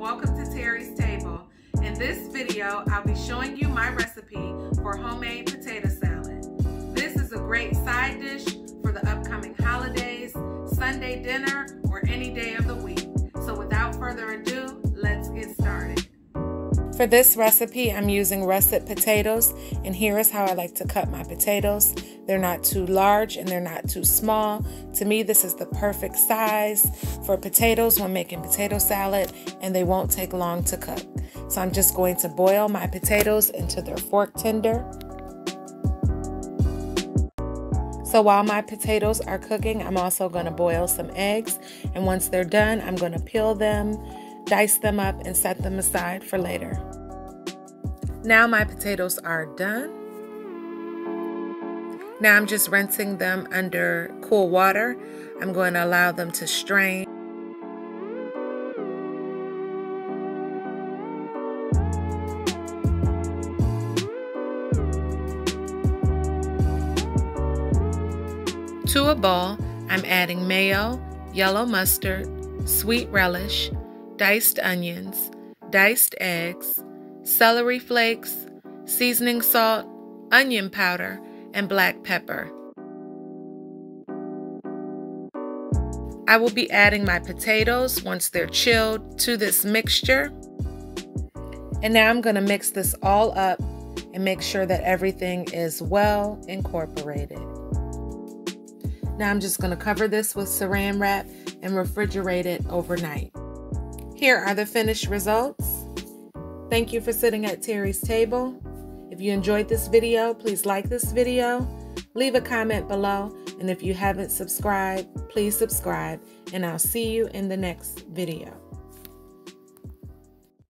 welcome to Terry's Table. In this video, I'll be showing you my recipe for homemade potato salad. This is a great side dish for the upcoming holidays, Sunday dinner, or any day of the week. So without further ado, let's get started. For this recipe, I'm using russet potatoes, and here is how I like to cut my potatoes. They're not too large and they're not too small. To me, this is the perfect size for potatoes when making potato salad, and they won't take long to cook. So I'm just going to boil my potatoes into their fork tender. So while my potatoes are cooking, I'm also going to boil some eggs, and once they're done, I'm going to peel them, dice them up, and set them aside for later. Now my potatoes are done. Now I'm just rinsing them under cool water. I'm going to allow them to strain. To a bowl, I'm adding mayo, yellow mustard, sweet relish, diced onions, diced eggs, celery flakes, seasoning salt, onion powder, and black pepper. I will be adding my potatoes once they're chilled to this mixture. And now I'm going to mix this all up and make sure that everything is well incorporated. Now I'm just going to cover this with saran wrap and refrigerate it overnight. Here are the finished results. Thank you for sitting at Terry's Table. If you enjoyed this video, please like this video, leave a comment below, and if you haven't subscribed, please subscribe, and I'll see you in the next video.